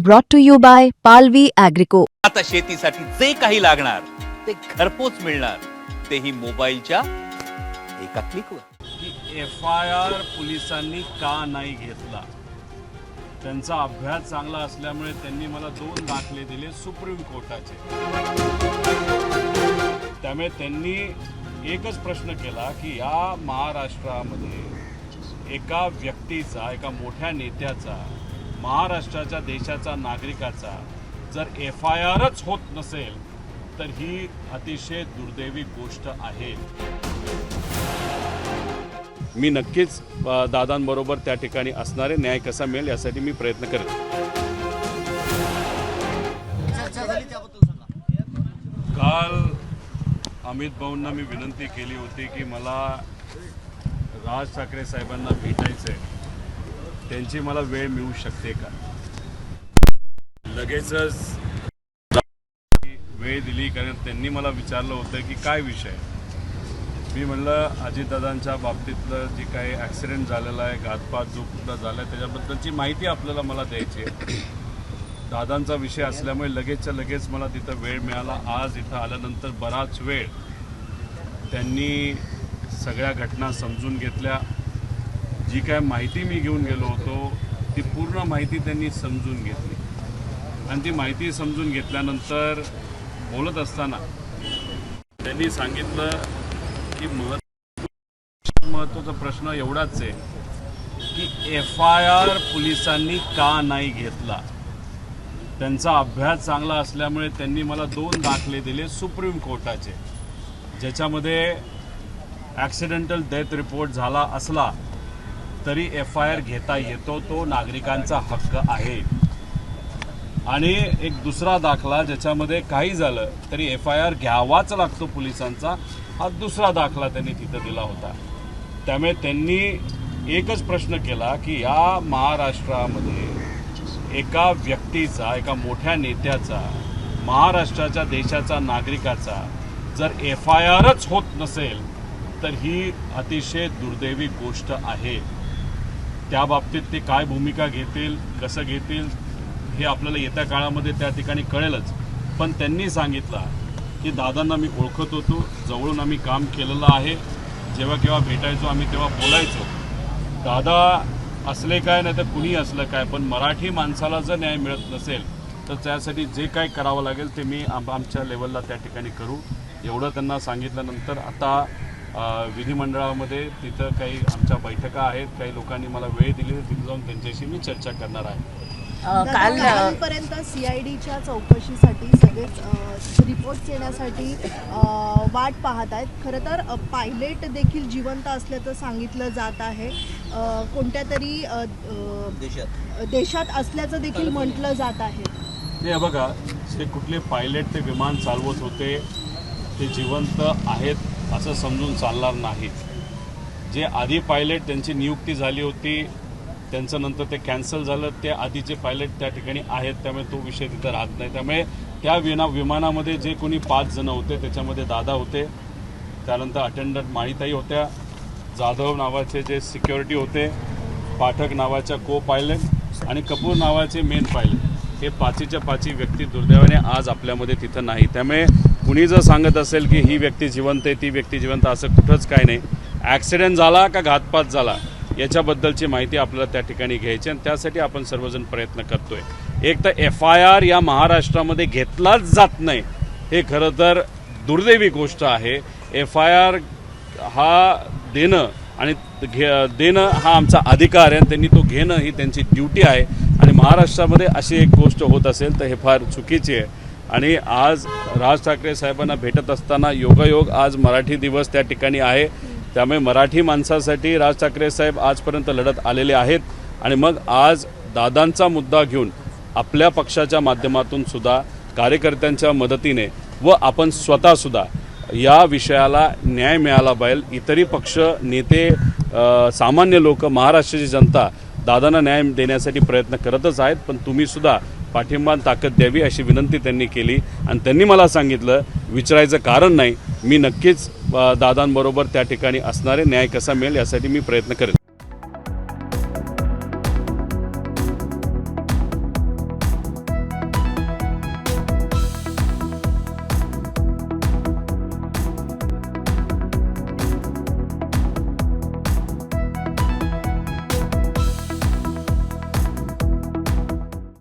brought to you by Palvi Agrico. आता शेतीसाठी जे काही लागणार ते घरपोच मिळणार, तेही मोबाईलच्या एका क्लिकवर. FIR पोलिसांनी का नाही घेतला? त्यांचा अभ्यास चांगला असल्यामुळे त्यांनी मला 2 दाखले दिले सुप्रीम कोर्टाचे. त्यामुळे त्यांनी एकच प्रश्न केला की या महाराष्ट्रामध्ये एका व्यक्तीचा, एका मोठ्या नेत्याचा, महाराष्ट्राच्या देशाचा नागरिकाचा जर FIRच होत नसेल तर ही अतिशय दुर्दैवी गोष्ट आहे. मी नक्कीच दादांबरोबर त्या ठिकाणी असणारे न्याय कसा मिळेल यासाठी मी प्रयत्न करेन. काल अमित भाऊंना मी विनंती केली होती की मला राज ठाकरे साहेबांना भेटायचं आहे, त्यांची मला वेळ मिळू शकते का? लगेचच वेळ दिली, कारण त्यांनी मला विचारलं होतं की काय विषय. मी म्हणलं अजितदादांच्या बाबतीतलं जी काही ॲक्सिडेंट झालेला आहे, घातपात जो कुठला झाला आहे त्याच्याबद्दलची माहिती आपल्याला मला द्यायची आहे. दादांचा विषय असल्यामुळे लगेचच्या लगेच मला तिथं वेळ मिळाला. आज इथं आल्यानंतर बराच वेळ त्यांनी सगळ्या घटना समजून घेतल्या. जी काय माहिती मी घेऊन गेलो होतो ती पूर्ण माहिती त्यांनी समजून घेतली आणि ती माहिती समजून घेतल्यानंतर बोलत असताना त्यांनी सांगितलं की महत्त्वाचा प्रश्न एवढाच आहे की FIR पोलिसांनी का नाही घेतला? त्यांचा अभ्यास चांगला असल्यामुळे त्यांनी मला 2 दाखले दिले सुप्रीम कोर्टाचे, ज्याच्यामध्ये ॲक्सिडेंटल डेथ रिपोर्ट झाला असला तरी FIR घेता येतो, तो नागरिकांचा हक्क आहे. आणि एक दुसरा दाखला ज्याच्यामध्ये काही झालं तरी FIR घ्यावाच लागतो पोलिसांचा, हा दुसरा दाखला त्यांनी तिथं दिला होता. त्यामुळे त्यांनी एकच प्रश्न केला की या महाराष्ट्रामध्ये एका व्यक्तीचा, एका मोठ्या नेत्याचा, महाराष्ट्राच्या देशाचा नागरिकाचा जर FIRच होत नसेल तर ही अतिशय दुर्दैवी गोष्ट आहे. त्या बाबतीत ते काय भूमिका घेतील, कसं घेतील हे आपल्याला येत्या काळामध्ये त्या ठिकाणी कळेलच. पण त्यांनी सांगितलं की दादांना मी ओळखत होतो, जवळून आम्ही काम केलेलं आहे, जेव्हा केव्हा भेटायचो आम्ही तेव्हा बोलायचो. दादा असले काय नाही तर कुणी असलं काय, पण मराठी माणसाला जर न्याय मिळत नसेल तर त्यासाठी जे काय करावं लागेल ते मी आमच्या लेवलला त्या ठिकाणी करू, एवढं त्यांना सांगितल्यानंतर आता विधिमंडळामध्ये तिथं काही आमच्या बैठका आहेत, काही लोकांनी मला वेळ दिली, तिथे जाऊन त्यांच्याशी मी चर्चा करणार आहे. कालपर्यंत CIDच्या चौकशीसाठी सगळेच रिपोर्ट येण्यासाठी वाट पाहत आहेत. खरं तर पायलट देखील जिवंत असल्याचं सांगितलं जात आहे, कोणत्या तरी देशात असल्याचं देखील म्हटलं जात आहे. हे बघा, ते कुठले पायलट ते विमान चालवत होते ते जिवंत आहेत असं समजून चालणार नाही. जे आधी पायलट त्यांची नियुक्ती झाली होती त्यांचं नंतर ते कॅन्सल झालं, ते आधीचे पायलट त्या ठिकाणी आहेत, त्यामुळे तो विषय तिथं राहत नाही. त्यामुळे त्या विमानामध्ये जे कोणी 5 जण होते त्याच्यामध्ये दादा होते, त्यानंतर अटेंडंट माळीताई होत्या, जाधव नावाचे जे सिक्युरिटी होते, पाठक नावाच्या को पायलट आणि कपूर नावाचे मेन पायलट, हे 5च्या 5 व्यक्ती दुर्दैवाने आज आपल्यामध्ये तिथं नाही. त्यामुळे कुणी जर सांगत असेल की ही व्यक्ती जिवंत आहे, ती व्यक्ती जिवंत, असं कुठंच काय नाही. ॲक्सिडेंट झाला का घातपात झाला याच्याबद्दलची माहिती आपल्याला त्या ठिकाणी घ्यायची आणि त्यासाठी आपण सर्वजण प्रयत्न करतोय. एक तर FIR या महाराष्ट्रामध्ये घेतलाच जात नाही, हे खरं तर दुर्दैवी गोष्ट आहे. FIR हा देणं आणि देणं हा आमचा अधिकार आहे आणि त्यांनी तो घेणं ही त्यांची ड्युटी आहे. आणि महाराष्ट्रामध्ये अशी एक गोष्ट होत असेल तर हे फार चुकीची आहे. आणि आज राज ठाकरे साहेबांना भेटत असताना योगायोग आज मराठी दिवस त्या ठिकाणी आहे, त्यामुळे मराठी माणसासाठी राज ठाकरे साहेब आजपर्यंत लढत आलेले आहेत. आणि मग आज दादांचा मुद्दा घेऊन आपल्या पक्षाच्या माध्यमातून सुद्धा, कार्यकर्त्यांच्या मदतीने व आपण स्वतःसुद्धा या विषयाला न्याय मिळाला पाहिजे. इतरही पक्ष, नेते, सामान्य लोक, महाराष्ट्राची जनता दादांना न्याय देण्यासाठी प्रयत्न करतच आहेत, पण तुम्हीसुद्धा पाठिंबा ताकद द्यावी अशी विनंती त्यांनी केली. आणि त्यांनी मला सांगितलं विचारायचं कारण नाही, मी नक्कीच दादांबरोबर त्या ठिकाणी असणारे न्याय कसा मिळेल यासाठी मी प्रयत्न करेन.